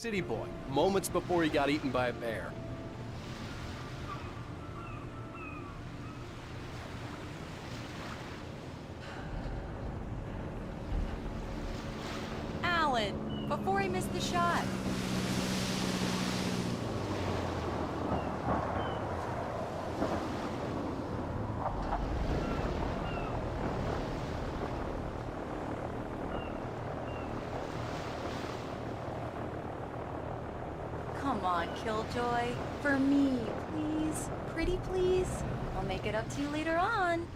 city boy, moments before he got eaten by a bear. Alan, before he missed the shot. Come on, Killjoy. For me, please. Pretty please. I'll make it up to you later on.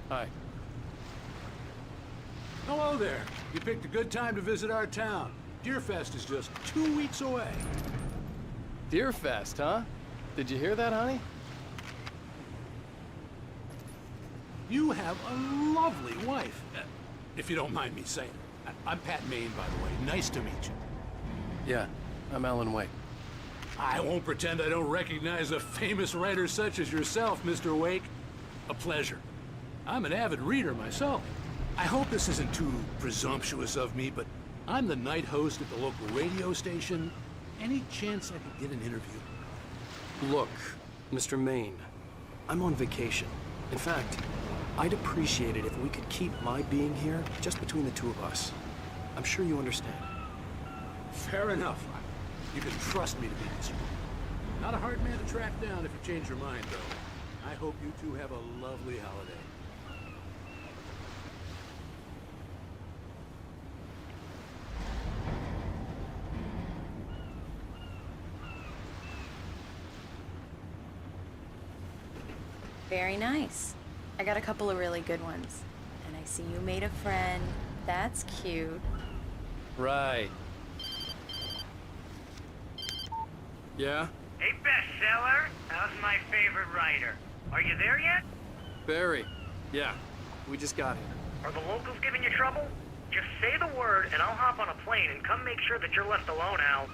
Hi. Hello there. You picked a good time to visit our town. Deerfest is just 2 weeks away. Deerfest, huh? Did you hear that, honey? You have a lovely wife. If you don't mind me saying. I'm Pat Maine, by the way. Nice to meet you. Yeah, I'm Alan Wake. I won't pretend I don't recognize a famous writer such as yourself, Mr. Wake. A pleasure. I'm an avid reader myself. I hope this isn't too presumptuous of me, but I'm the night host at the local radio station. Any chance I could get an interview? Look, Mr. Maine, I'm on vacation. In fact, I'd appreciate it if we could keep my being here just between the two of us. I'm sure you understand. Fair enough. You can trust me to be this. Not a hard man to track down if you change your mind, though. I hope you two have a lovely holiday. Very nice. I got a couple of really good ones. And I see you made a friend. That's cute. Right. Yeah? Hey, bestseller. How's my favorite writer? Are you there yet? Barry. Yeah, we just got here. Are the locals giving you trouble? Just say the word and I'll hop on a plane and come make sure that you're left alone, Al.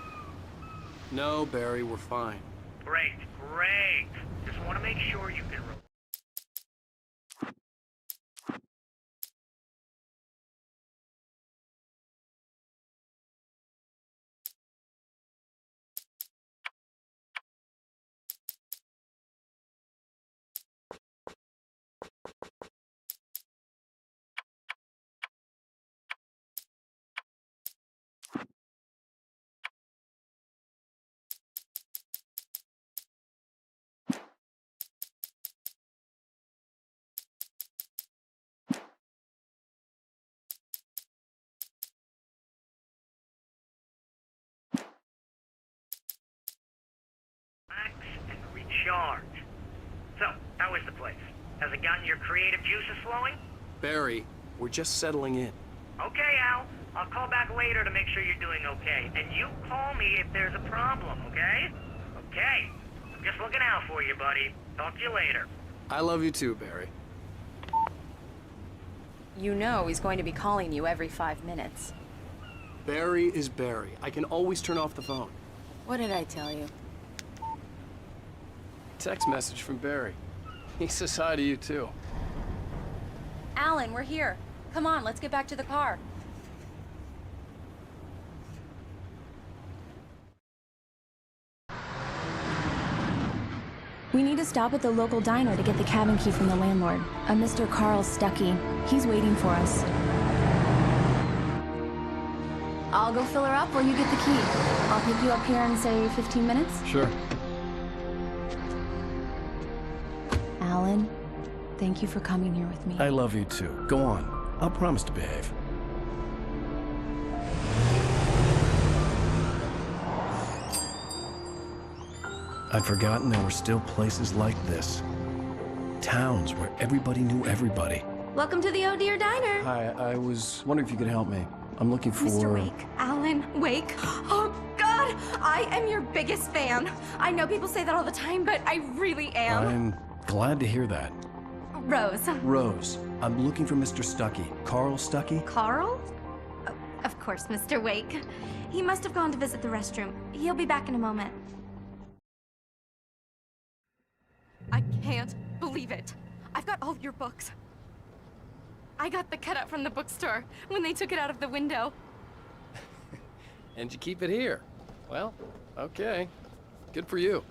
No, Barry, we're fine. Great, great. Just want to make sure you can... and recharge. So, how is the place? Has it gotten your creative juices flowing? Barry, we're just settling in. Okay, Al. I'll call back later to make sure you're doing okay. And you call me if there's a problem, okay? Okay. I'm just looking out for you, buddy. Talk to you later. I love you too, Barry. You know he's going to be calling you every 5 minutes. Barry is Barry. I can always turn off the phone. What did I tell you? Text message from Barry. He says hi to you too. Alan, we're here. Come on, let's get back to the car. We need to stop at the local diner to get the cabin key from the landlord, a Mr. Carl Stuckey. He's waiting for us. I'll go fill her up while you get the key. I'll pick you up here in, say, 15 minutes? Sure. Alan, thank you for coming here with me. I love you too. Go on. I'll promise to behave. I'd forgotten there were still places like this. Towns where everybody knew everybody. Welcome to the Oh Dear Diner. Hi, I was wondering if you could help me. I'm looking for... Mr. Wake. Alan Wake. Oh, God! I am your biggest fan. I know people say that all the time, but I really am. I'm glad to hear that. Rose. Rose, I'm looking for Mr. Stuckey. Carl Stuckey? Carl? Of course, Mr. Wake. He must have gone to visit the restroom. He'll be back in a moment. I can't believe it. I've got all your books. I got the cutout from the bookstore when they took it out of the window. And you keep it here. Well, okay. Good for you.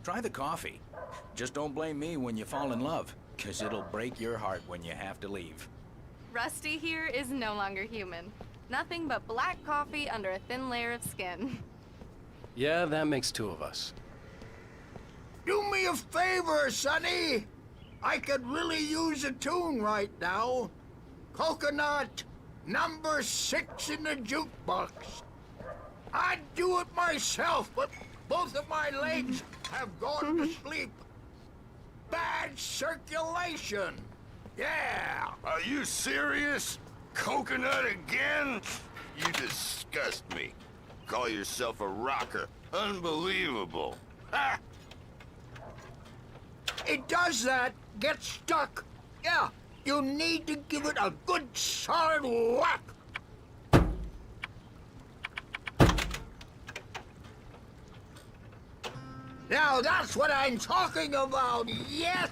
Try the coffee. Just don't blame me when you fall in love, 'cause it'll break your heart when you have to leave. Rusty here is no longer human. Nothing but black coffee under a thin layer of skin. Yeah, that makes two of us. Do me a favor, Sonny. I could really use a tune right now. Coconut, number 6 in the jukebox. I'd do it myself, but both of my legs have gone to sleep. Bad circulation. Yeah. Are you serious? Coconut again? You disgust me. Call yourself a rocker. Unbelievable. Ha! It does that. Get stuck. Yeah, you need to give it a good solid whack. Now that's what I'm talking about, yes!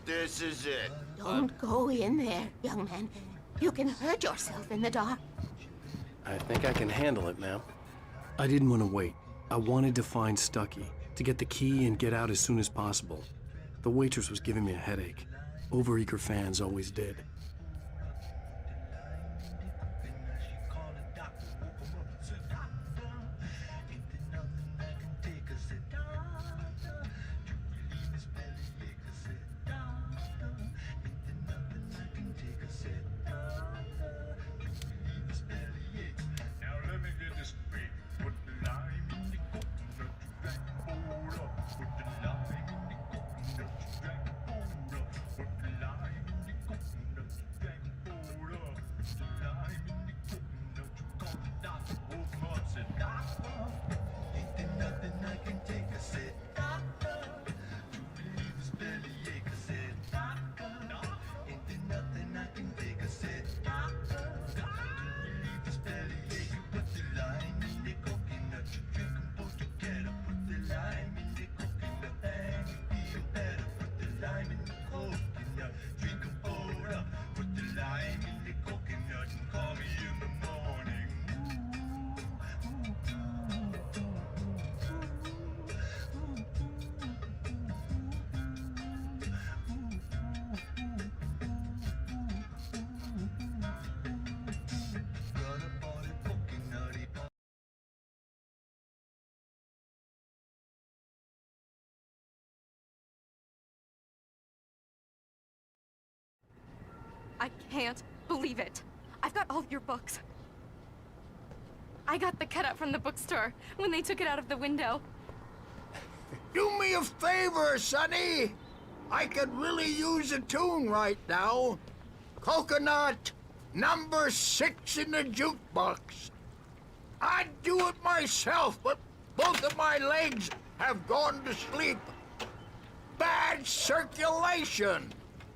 This is it. Don't go in there, young man. You can hurt yourself in the dark. I think I can handle it, ma'am. I didn't want to wait. I wanted to find Stuckey, to get the key and get out as soon as possible. The waitress was giving me a headache. Overeager fans always did. I can't believe it. I've got all your books. I got the cutout from the bookstore when they took it out of the window. Do me a favor, Sonny. I could really use a tune right now. Coconut, number 6 in the jukebox. I'd do it myself, but both of my legs have gone to sleep. Bad circulation.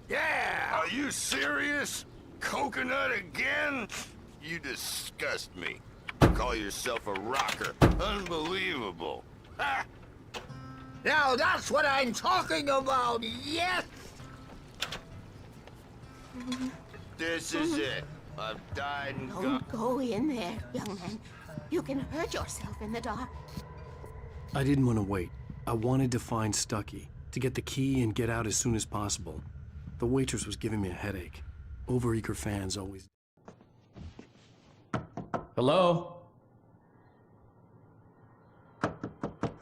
Yeah. Are you serious? Coconut again? You disgust me. Call yourself a rocker. Unbelievable. Ha! Now that's what I'm talking about, yes! This is it. I've died and gone. Don't go in there, young man. You can hurt yourself in the dark. I didn't want to wait. I wanted to find Stuckey, to get the key and get out as soon as possible. The waitress was giving me a headache. Overeager fans always... Hello?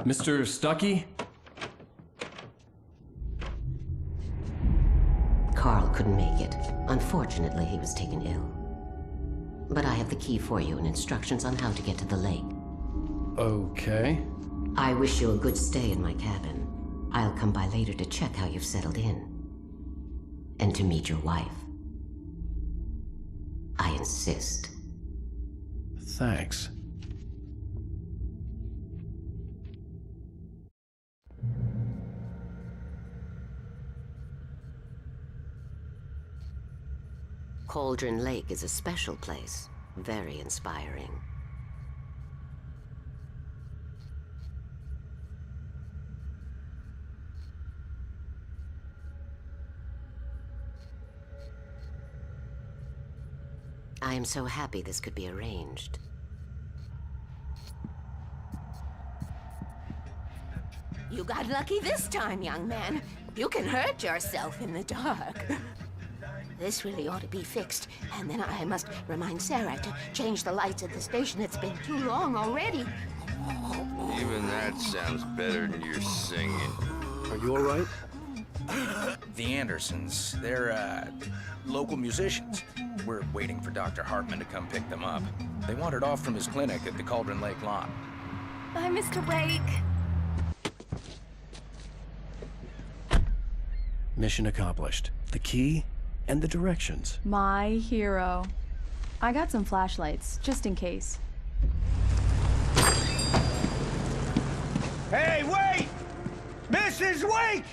Mr. Stuckey? Carl couldn't make it. Unfortunately, he was taken ill. But I have the key for you and instructions on how to get to the lake. Okay. I wish you a good stay in my cabin. I'll come by later to check how you've settled in. And to meet your wife. I insist. Thanks. Cauldron Lake is a special place. Very inspiring. I am so happy this could be arranged. You got lucky this time, young man. You can hurt yourself in the dark. This really ought to be fixed, and then I must remind Sarah to change the lights at the station. It's been too long already. Even that sounds better than your singing. Are you all right? The Andersons, they're, local musicians. We're waiting for Dr. Hartman to come pick them up. They wandered off from his clinic at the Cauldron Lake lot. Bye, Mr. Wake. Mission accomplished. The key and the directions. My hero. I got some flashlights, just in case. Hey, wait! Mrs. Wake!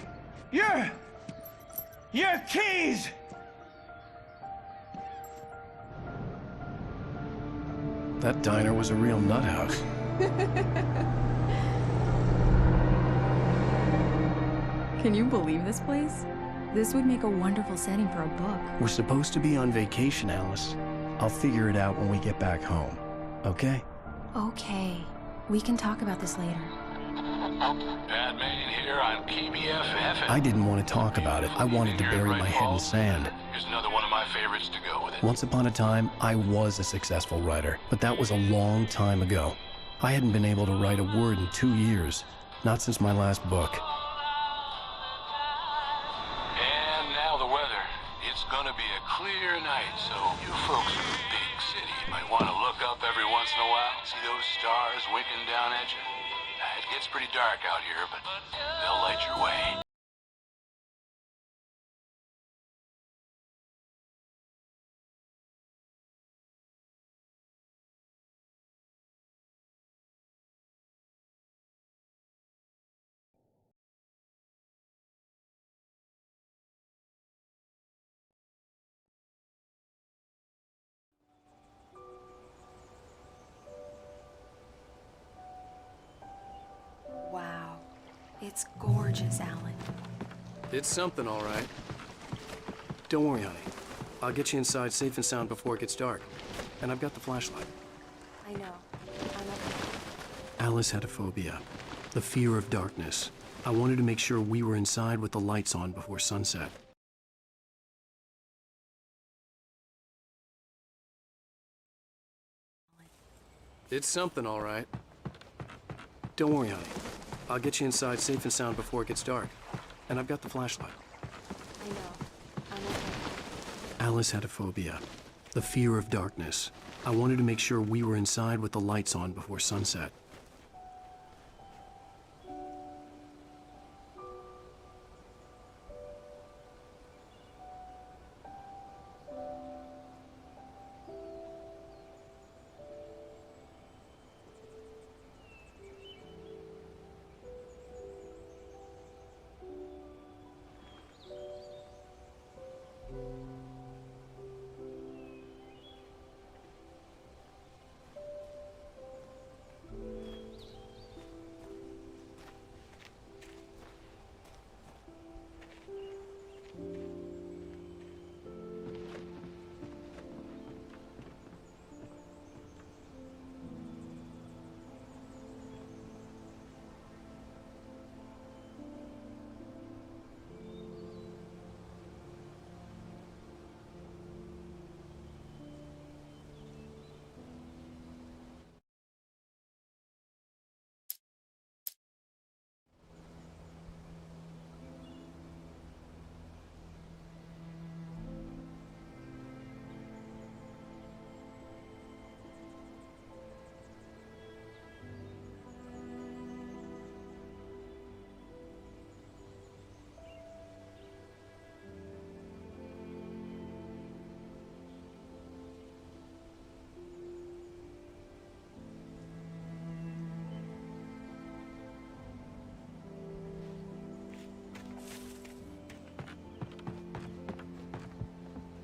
Your keys! That diner was a real nut house. Can you believe this place? This would make a wonderful setting for a book. We're supposed to be on vacation, Alice. I'll figure it out when we get back home. Okay? Okay. We can talk about this later. Batman here on KBFF. I didn't want to talk about it. I wanted to bury my head in sand. Here's another one of my favorites to go with it. Once upon a time, I was a successful writer, but that was a long time ago. I hadn't been able to write a word in 2 years. Not since my last book. And now the weather. It's gonna be a clear night, so you folks in the big city might want to look up every once in a while. See those stars winking down at you? It gets pretty dark out here, but they'll light your way. Wow. It's gorgeous, Alan. It's something, all right. Don't worry, honey. I'll get you inside safe and sound before it gets dark. And I've got the flashlight. I know. I'm okay. Alice had a phobia. The fear of darkness. I wanted to make sure we were inside with the lights on before sunset. It's something, all right. Don't worry, honey. I'll get you inside safe and sound before it gets dark. And I've got the flashlight. I know. I'm okay. Alice had a phobia. The fear of darkness. I wanted to make sure we were inside with the lights on before sunset.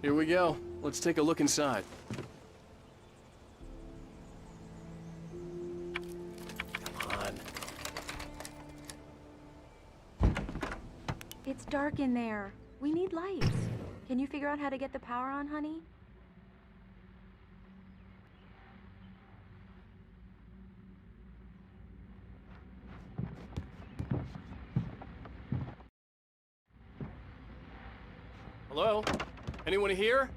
Here we go. Let's take a look inside. Come on. It's dark in there. We need lights. Can you figure out how to get the power on, honey? Hello? Anyone here?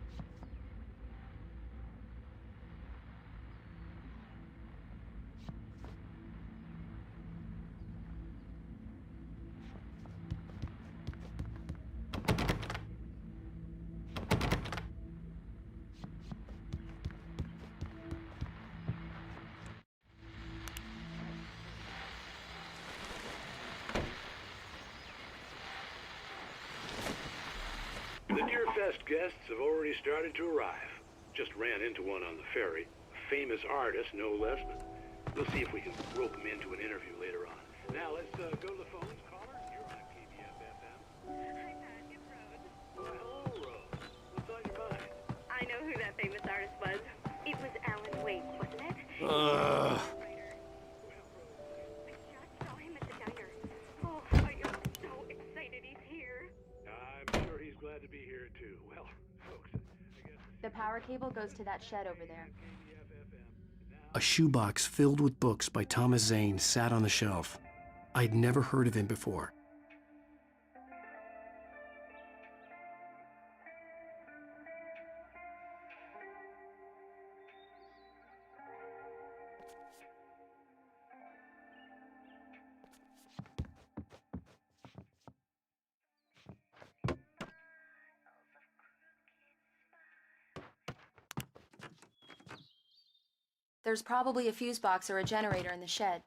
The Deerfest guests have already started to arrive. Just ran into one on the ferry. A famous artist, no less, but we'll see if we can rope him into an interview later on. Now, let's go to the phones. Caller, you're on KBFFM. Hi, Pat. It's Rose. Oh, hello, Rose. What's on your mind? I know who that famous artist was. It was Alan Wake, wasn't it? Uh... I just saw him at the diner. Oh, I am so excited he's here. I'm sure he's glad to be here, too. Well, folks, I guess... The power cable goes to that shed over there. A shoebox filled with books by Thomas Zane sat on the shelf. I'd never heard of him before. There's probably a fuse box or a generator in the shed.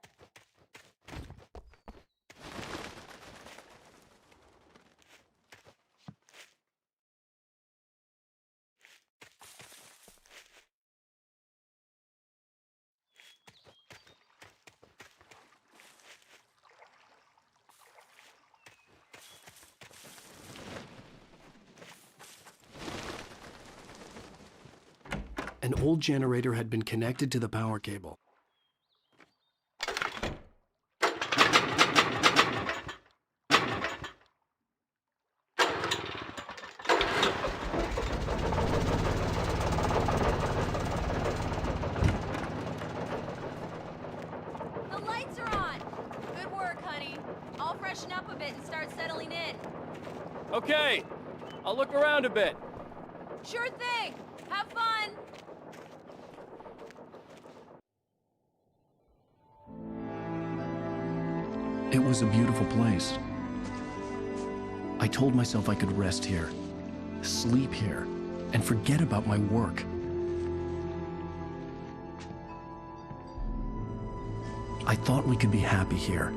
An old generator had been connected to the power cable. The lights are on! Good work, honey. I'll freshen up a bit and start settling in. Okay, I'll look around a bit. Sure thing! Have fun! It was a beautiful place. I told myself I could rest here, sleep here, and forget about my work. I thought we could be happy here.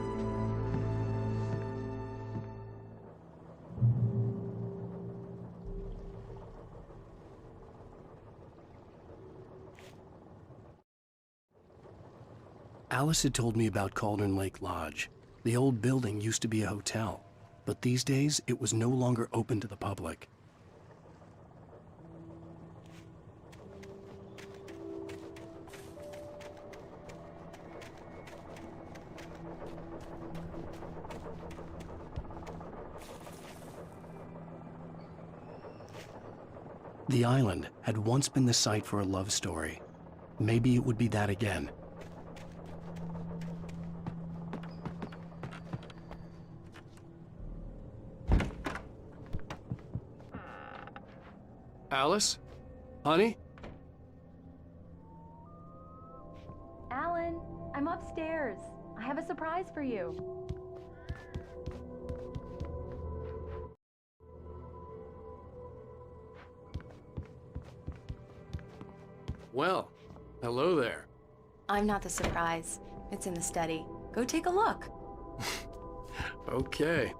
Alice had told me about Cauldron Lake Lodge. The old building used to be a hotel, but these days it was no longer open to the public. The island had once been the site for a love story. Maybe it would be that again. Alice? Honey? Alan, I'm upstairs. I have a surprise for you. Well, hello there. I'm not the surprise. It's in the study. Go take a look. Okay.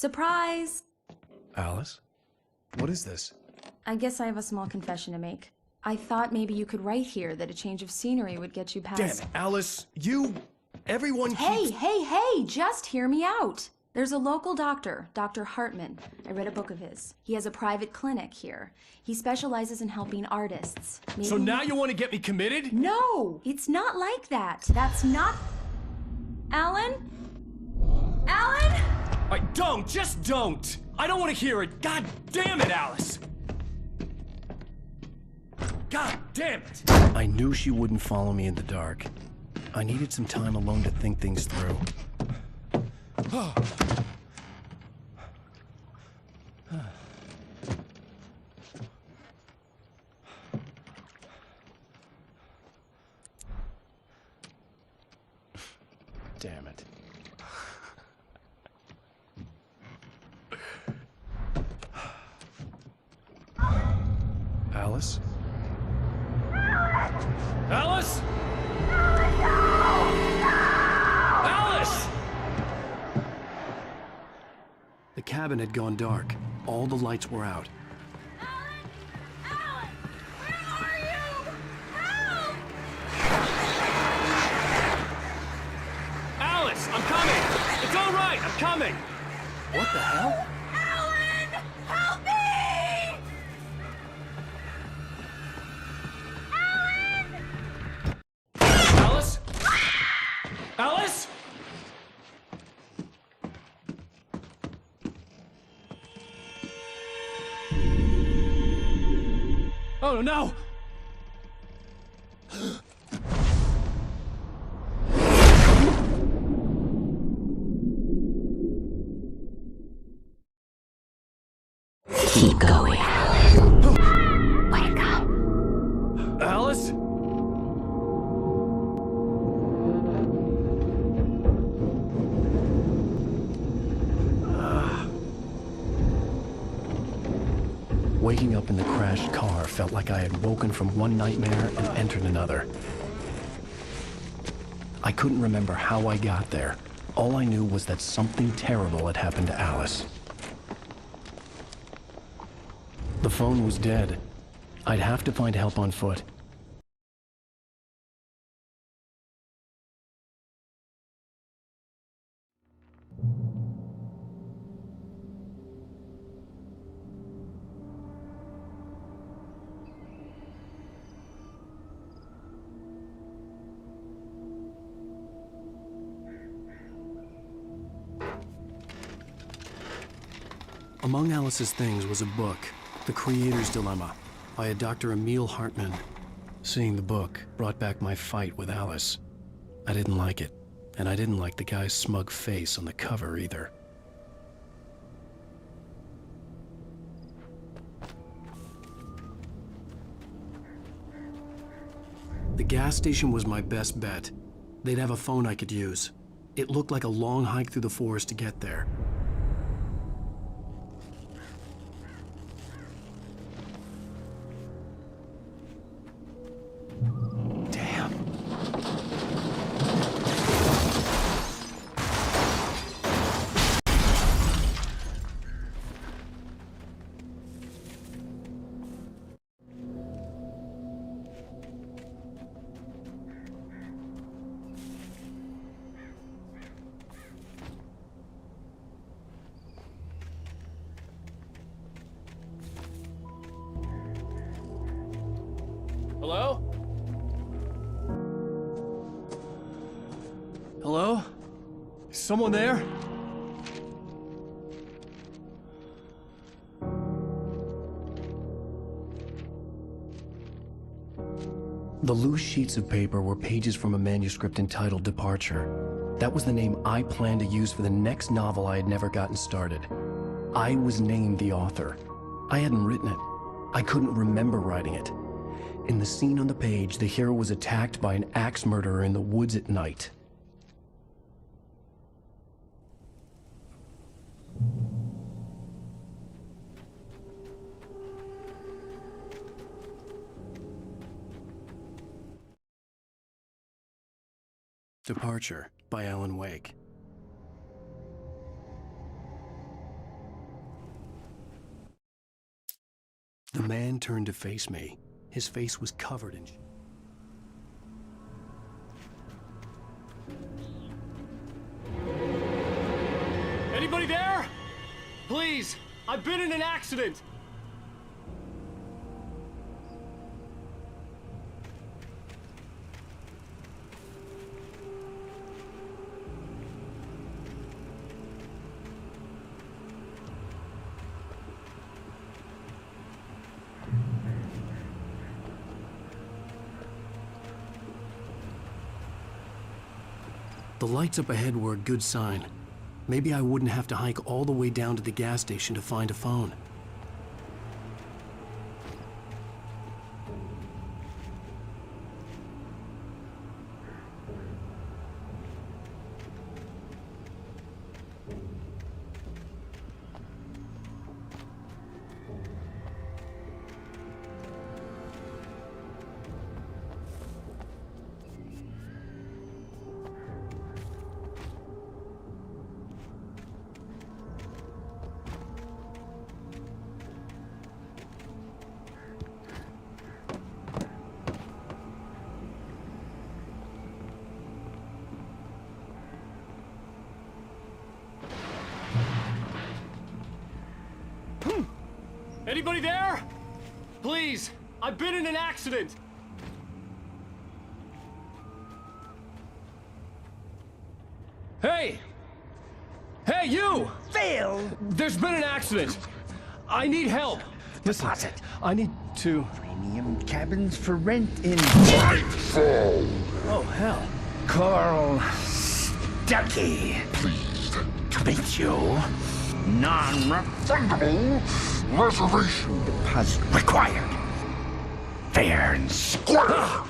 Surprise! Alice? What is this? I guess I have a small confession to make. I thought maybe you could write here that a change of scenery would get you past... Damn it, Alice! Everyone Hey, keeps... hey! Just hear me out! There's a local doctor, Dr. Hartman. I read a book of his. He has a private clinic here. He specializes in helping artists. So now you want to get me committed? No! It's not like that. That's not... Alan? Alan? Just don't! I don't want to hear it! God damn it, Alice! God damn it! I knew she wouldn't follow me in the dark. I needed some time alone to think things through. Damn it. Alice? Alice? Alice! The cabin had gone dark. All the lights were out. Alan, where are you? Help! Alice, I'm coming! It's all right, I'm coming! What the hell? Alan, help me! Alice? Alice? Oh no! Keep going. Wake up. Alice? Waking up in the crashed car felt like I had woken from one nightmare and entered another. I couldn't remember how I got there. All I knew was that something terrible had happened to Alice. The phone was dead. I'd have to find help on foot. Among Alice's things was a book, The Creator's Dilemma, by a Dr. Emil Hartman. Seeing the book brought back my fight with Alice. I didn't like it, and I didn't like the guy's smug face on the cover either. The gas station was my best bet. They'd have a phone I could use. It looked like a long hike through the forest to get there. Hello? Hello? Is someone there? The loose sheets of paper were pages from a manuscript entitled Departure. That was the name I planned to use for the next novel I had never gotten started. I was named the author. I hadn't written it. I couldn't remember writing it. In the scene on the page, the hero was attacked by an axe murderer in the woods at night. Departure by Alan Wake. The man turned to face me. His face was covered in... Anybody there? Please, I've been in an accident. The lights up ahead were a good sign. Maybe I wouldn't have to hike all the way down to the gas station to find a phone. Anybody there? Please, I've been in an accident. Hey! Hey, you! Phil! There's been an accident. I need help. Listen, Deposit. I need to... Premium cabins for rent in... Oh, hell. Carl Stuckey. Pleased to meet you. Non-refundable reservation deposit required. Fair and square.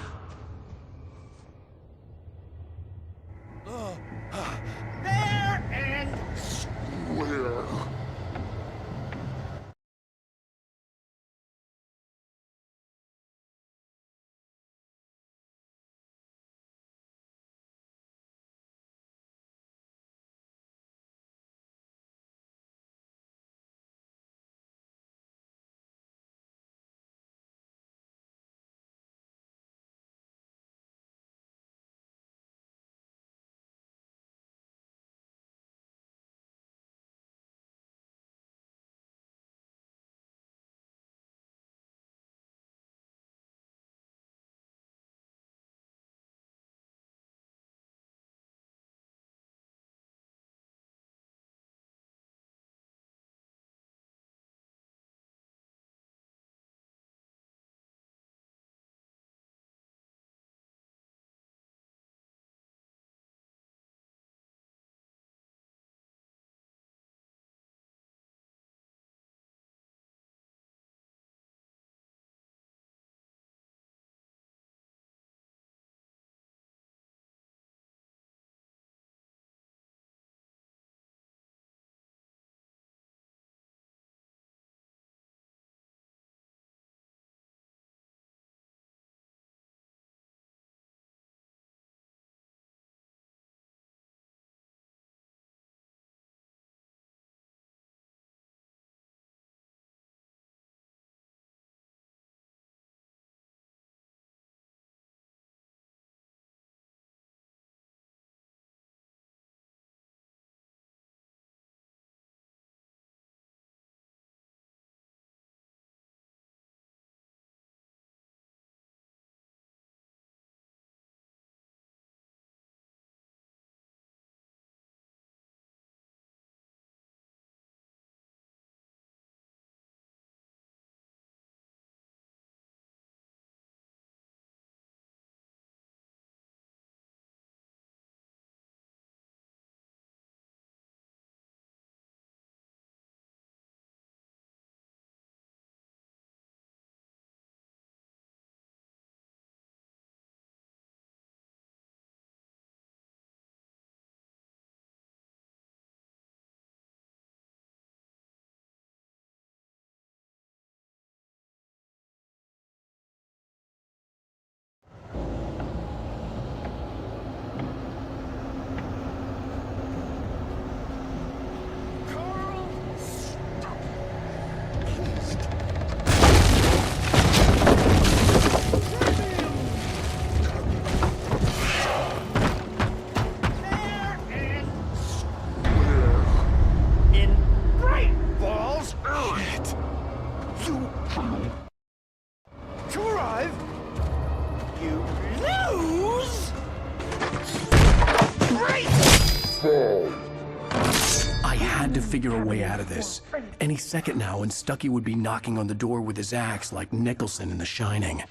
figure a way out of this. Any second now, and Stucky would be knocking on the door with his axe like Nicholson in The Shining.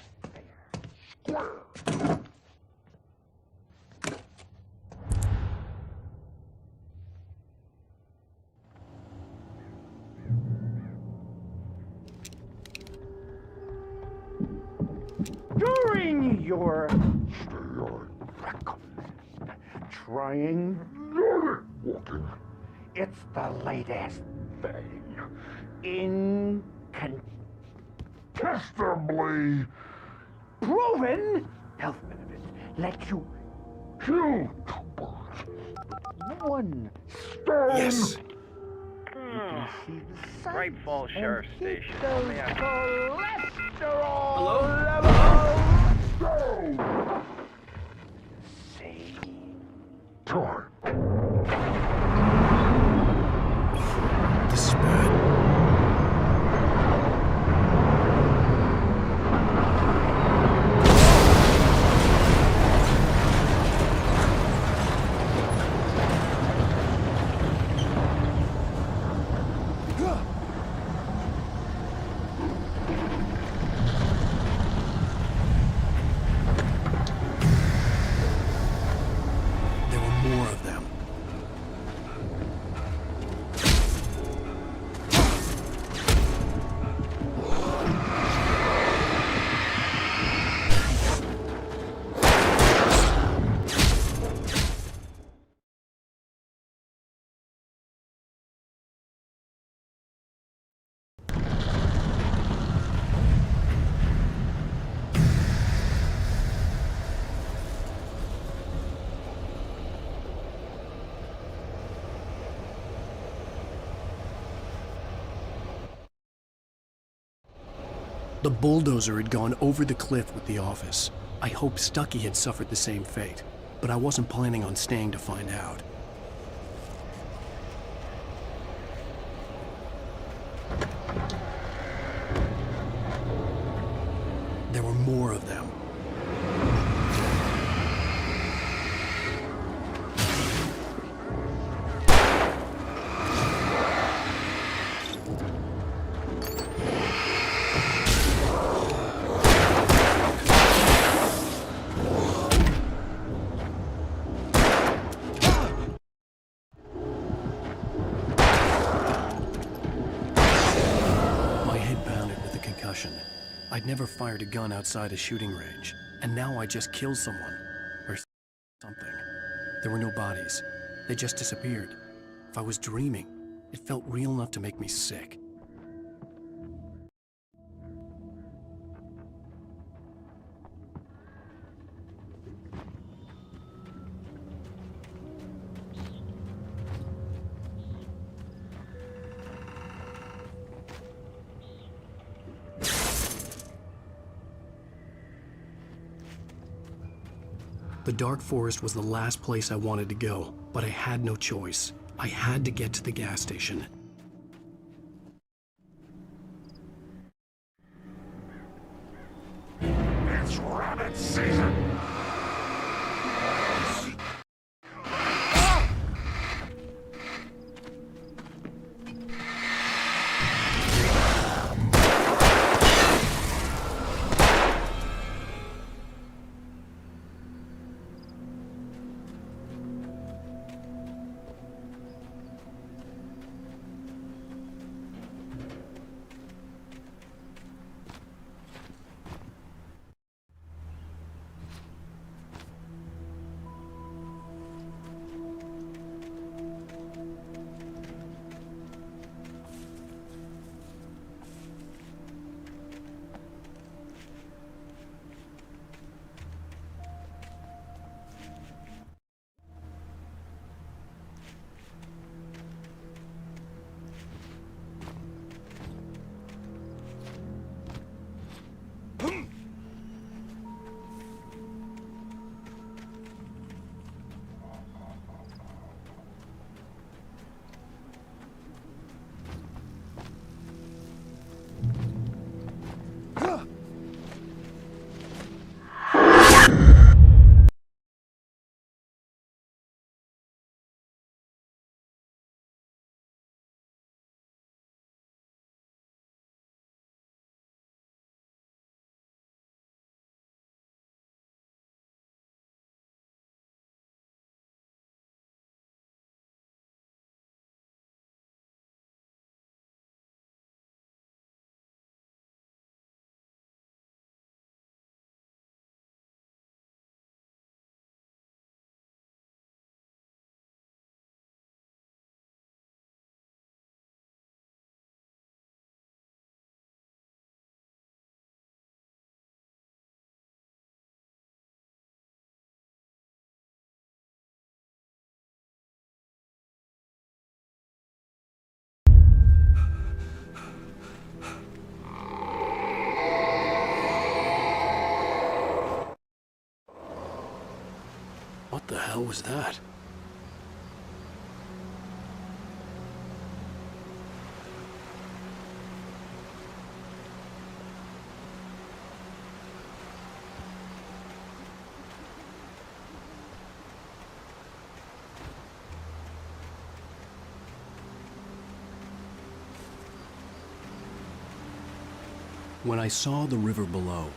During your trying walking, it's the latest thing. Incontestably proven health benefits let you kill two birds with one stone. Yes. Great Falls Sheriff Station. Hello? Time. This is bad. There were more of them. The bulldozer had gone over the cliff with the office. I hoped Stucky had suffered the same fate, but I wasn't planning on staying to find out. There were more of them. My head pounded with the concussion. I'd never fired a gun outside a shooting range, and now I just killed someone. Or something. There were no bodies. They just disappeared. If I was dreaming, it felt real enough to make me sick. The dark forest was the last place I wanted to go, but I had no choice. I had to get to the gas station. It's rabbit season. hell was that? When I saw the river below,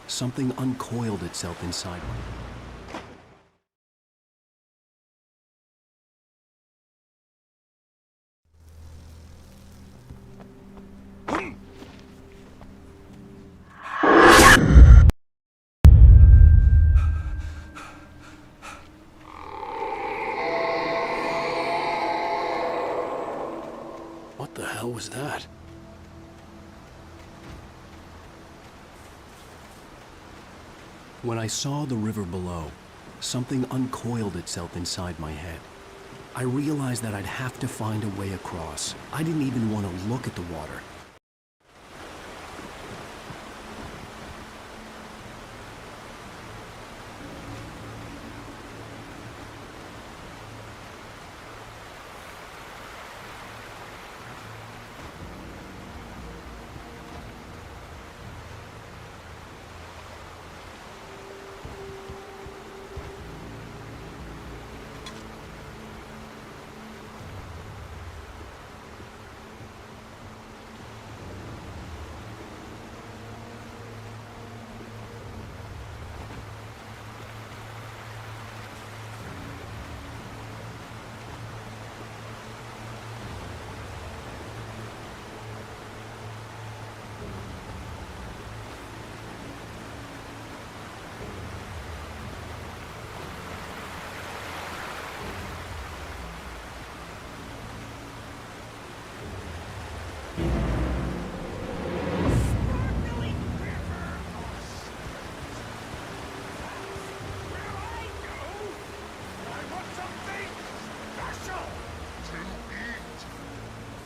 something uncoiled itself inside me. What the hell was that? When I saw the river below, something uncoiled itself inside my head. I realized that I'd have to find a way across. I didn't even want to look at the water.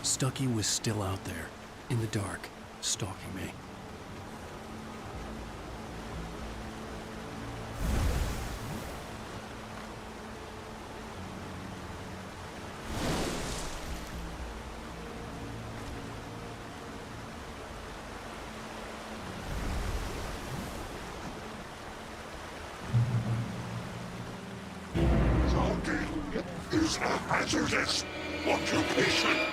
Stucky was still out there, in the dark, stalking me. Stalking is a hazardous occupation.